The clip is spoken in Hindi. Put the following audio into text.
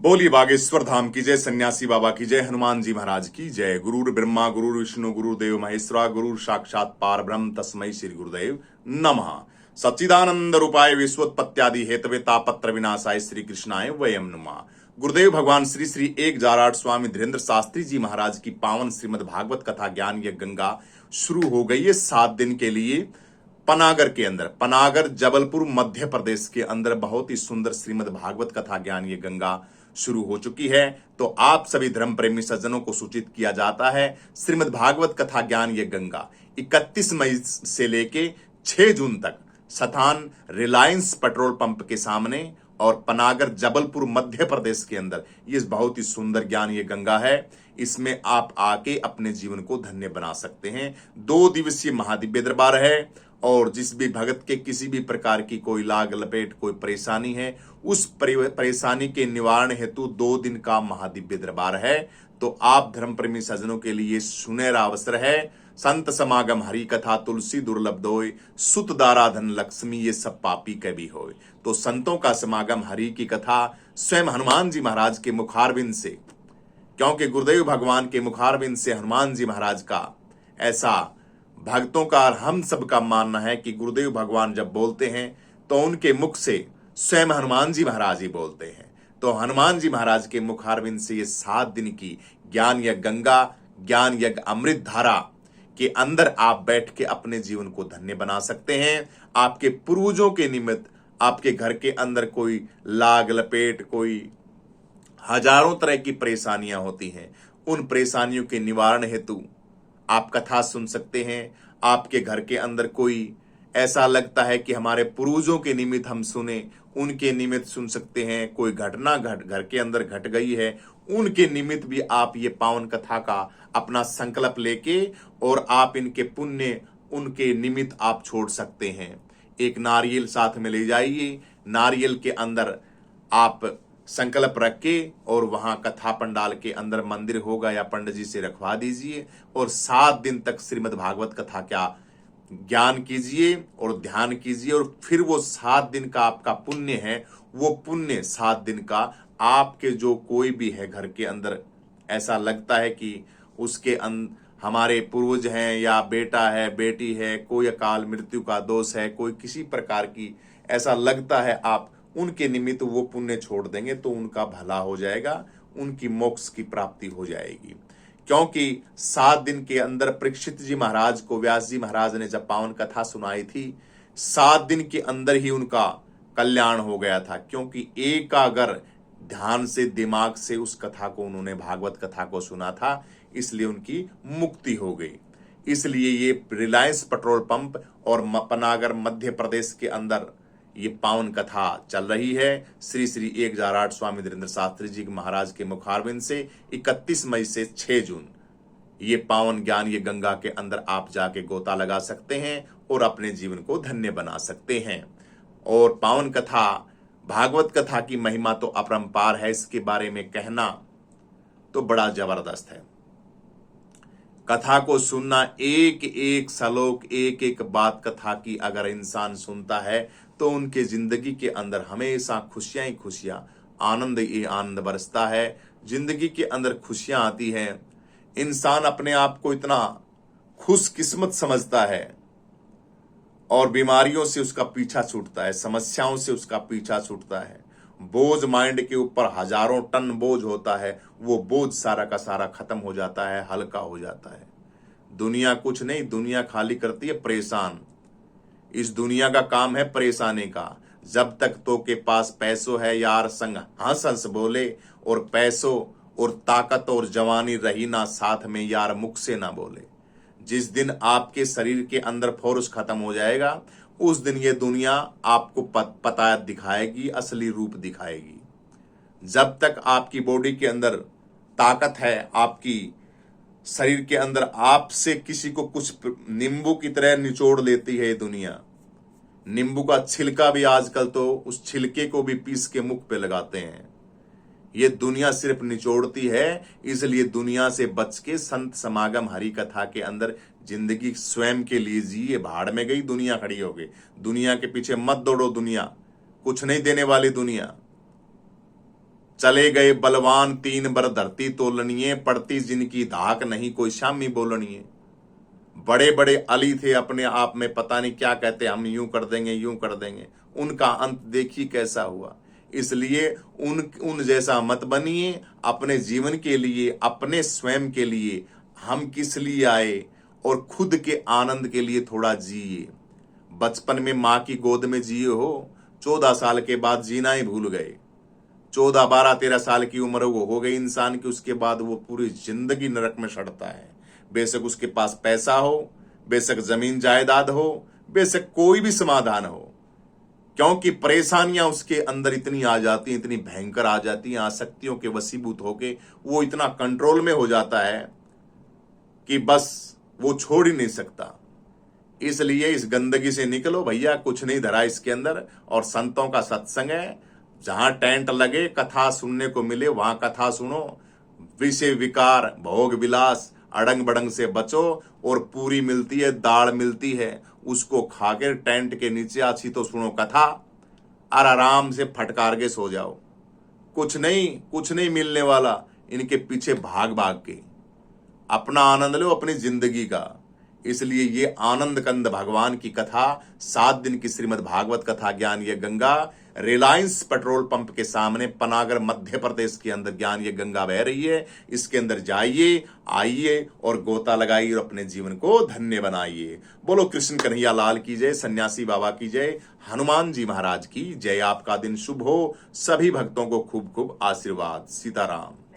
बोलिए बागेश्वर धाम की जय, सन्यासी बाबा की जय, हनुमान जी महाराज की जय। गुरुर ब्रह्मा गुरुर विष्णु गुरुदेव महेश्वरा, गुरुर साक्षात पार ब्रह्म तस्मै श्री गुरुदेव नमः। सच्चिदानंद रूपाय विश्वोत्पत्त्यादि हेतवे तापत्र विनाशाय श्री कृष्णाय वयम नमः। गुरुदेव भगवान श्री श्री 1008 स्वामी धीरेन्द्र शास्त्री जी महाराज की पावन श्रीमद् भागवत कथा ज्ञान यज्ञ गंगा शुरू हो गई है 7 दिन के लिए। पनागर के अंदर, पनागर जबलपुर मध्य प्रदेश के अंदर बहुत ही सुंदर श्रीमद् भागवत कथा ज्ञान ये गंगा शुरू हो चुकी है। तो आप सभी धर्म प्रेमी सज्जनों को सूचित किया जाता है, श्रीमद् भागवत कथा ज्ञान ये गंगा 31 मई से लेके 6 जून तक स्थान रिलायंस पेट्रोल पंप के सामने और पनागर जबलपुर मध्य प्रदेश के अंदर ये बहुत ही सुंदर ज्ञान ये गंगा है। इसमें आप आके अपने जीवन को धन्य बना सकते हैं। 2 दिवसीय महादिव्य दरबार है और जिस भी भगत के किसी भी प्रकार की कोई लाग लपेट कोई परेशानी है, उस परेशानी के निवारण हेतु 2 दिन का महादिव्य दरबार है। तो आप धर्म प्रेमी सज्जनों के लिए सुनहरा अवसर है। संत समागम हरि कथा तुलसी दुर्लभ दोय, सुत दारा धन लक्ष्मी ये सब पापी कभी होय। तो संतों का समागम हरि की कथा स्वयं हनुमान जी महाराज के मुखारबिंद से, क्योंकि गुरुदेव भगवान के मुखारबिंद से हनुमान जी महाराज का ऐसा भक्तों का और हम सब का मानना है कि गुरुदेव भगवान जब बोलते हैं तो उनके मुख से स्वयं हनुमान जी महाराज ही बोलते हैं। तो हनुमान जी महाराज के मुखारबिंद से ये 7 दिन की ज्ञान यज्ञ गंगा, ज्ञान यज्ञ अमृत धारा के अंदर आप बैठ के अपने जीवन को धन्य बना सकते हैं। आपके पूर्वजों के निमित्त आपके घर के अंदर कोई लाग लपेट, कोई हजारों तरह की परेशानियां होती हैं, उन परेशानियों के निवारण हेतु आप कथा सुन सकते हैं। आपके घर के अंदर कोई ऐसा लगता है कि हमारे पूर्वजों के निमित्त हम सुने, उनके निमित्त सुन सकते हैं। कोई घटना घर के अंदर घट गई है, उनके निमित्त भी आप ये पावन कथा का अपना संकल्प लेके और आप इनके पुण्य उनके निमित्त आप छोड़ सकते हैं। एक नारियल साथ में ले जाइए, नारियल के अंदर आप संकल्प रख के और वहां कथा पंडाल के अंदर मंदिर होगा या पंडित जी से रखवा दीजिए और 7 दिन तक श्रीमद् भागवत कथा का ज्ञान कीजिए और ध्यान कीजिए। और फिर वो 7 दिन का आपका पुण्य है, वो पुण्य 7 दिन का आपके जो कोई भी है घर के अंदर ऐसा लगता है कि उसके हमारे पूर्वज हैं या बेटा है, बेटी है, कोई अकाल मृत्यु का दोष है, कोई किसी प्रकार की ऐसा लगता है, आप उनके निमित्त वो पुण्य छोड़ देंगे तो उनका भला हो जाएगा, उनकी मोक्ष की प्राप्ति हो जाएगी। क्योंकि 7 दिन के अंदर परीक्षित जी महाराज को व्यास जी महाराज ने जब पावन कथा सुनाई थी, 7 दिन के अंदर ही उनका कल्याण हो गया था। क्योंकि एकाग्र ध्यान से, दिमाग से उस कथा को उन्होंने भागवत कथा को सुना था, इसलिए उनकी मुक्ति हो गई। इसलिए ये रिलायंस पेट्रोल पंप और पनागर मध्य प्रदेश के अंदर ये पावन कथा चल रही है। श्री श्री 1008 स्वामी धीरेन्द्र शास्त्री जी महाराज के मुखारबिंद से 31 मई से 6 जून ये पावन ज्ञान ये गंगा के अंदर आप जाके गोता लगा सकते हैं और अपने जीवन को धन्य बना सकते हैं। और पावन कथा, भागवत कथा की महिमा तो अपरंपार है, इसके बारे में कहना तो बड़ा जबरदस्त है। कथा को सुनना, एक एक श्लोक, एक एक बात कथा की अगर इंसान सुनता है तो उनके जिंदगी के अंदर हमेशा खुशियां ही खुशियां, आनंद ही आनंद बरसता है। जिंदगी के अंदर खुशियां आती हैं, इंसान अपने आप को इतना खुशकिस्मत समझता है और बीमारियों से उसका पीछा छूटता है, समस्याओं से उसका पीछा छूटता है। बोझ माइंड के ऊपर हजारों टन बोझ होता है, वो बोझ सारा का सारा खत्म हो जाता है, हल्का हो जाता है। दुनिया कुछ नहीं, दुनिया खाली करती है परेशान। इस दुनिया का काम है परेशानी का। जब तक तो के पास पैसों है यार संग हंस हंस बोले, और पैसों और ताकत और जवानी रही ना साथ में यार मुख से ना बोले। जिस दिन आपके शरीर के अंदर फोर्स खत्म हो जाएगा, उस दिन ये दुनिया आपको पता दिखाएगी, असली रूप दिखाएगी। जब तक आपकी बॉडी के अंदर ताकत है, आपकी शरीर के अंदर, आपसे किसी को कुछ नींबू की तरह निचोड़ लेती है ये दुनिया। नींबू का छिलका भी आजकल तो उस छिलके को भी पीस के मुख पे लगाते हैं। ये दुनिया सिर्फ निचोड़ती है, इसलिए दुनिया से बच के संत समागम हरि कथा के अंदर जिंदगी स्वयं के लिए जिए। भाड़ में गई दुनिया खड़ी हो गई, दुनिया के पीछे मत दौड़ो, दुनिया कुछ नहीं देने वाली दुनिया। चले गए बलवान 3 बर धरती तोलनिए, पड़ती जिनकी धाक नहीं कोई शामी बोलनिए। बड़े बड़े अली थे अपने आप में, पता नहीं क्या कहते, हम यूं कर देंगे यूं कर देंगे, उनका अंत देखिए कैसा हुआ। इसलिए उन जैसा मत बनिए। अपने जीवन के लिए, अपने स्वयं के लिए, हम किस लिए आए और खुद के आनंद के लिए थोड़ा जिए। बचपन में माँ की गोद में जिए हो, 14 साल के बाद जीना ही भूल गए। 14, 12, 13 साल की उम्र वो हो गई इंसान की, उसके बाद वो पूरी जिंदगी नरक में सड़ता है। बेशक उसके पास पैसा हो, बेशक जमीन जायदाद हो, बेशक कोई भी समाधान हो, क्योंकि परेशानियां उसके अंदर इतनी आ जाती हैं, इतनी भयंकर आ जाती हैं, आसक्तियों के वशीभूत होके वो इतना कंट्रोल में हो जाता है कि बस वो छोड़ ही नहीं सकता। इसलिए इस गंदगी से निकलो भैया, कुछ नहीं धरा इसके अंदर। और संतों का सत्संग है, जहां टेंट लगे, कथा सुनने को मिले, वहां कथा सुनो। विषय विकार भोग विलास अड़ंग बड़ंग से बचो। और पूरी मिलती है, दाल मिलती है, उसको खाकर टेंट के नीचे अच्छी तो सुनो कथा और आराम से फटकार के सो जाओ। कुछ नहीं मिलने वाला इनके पीछे भाग भाग के। अपना आनंद लो अपनी जिंदगी का। इसलिए ये आनंद कंद भगवान की कथा, 7 दिन की श्रीमद् भागवत कथा ज्ञान ये गंगा, रिलायंस पेट्रोल पंप के सामने पनागर मध्य प्रदेश के अंदर ज्ञान ये गंगा बह रही है। इसके अंदर जाइए, आइए और गोता लगाइए और अपने जीवन को धन्य बनाइए। बोलो कृष्ण कन्हैया लाल की जय, सन्यासी बाबा की जय, हनुमान जी महाराज की जय। आपका दिन शुभ हो, सभी भक्तों को खूब खूब आशीर्वाद। सीताराम।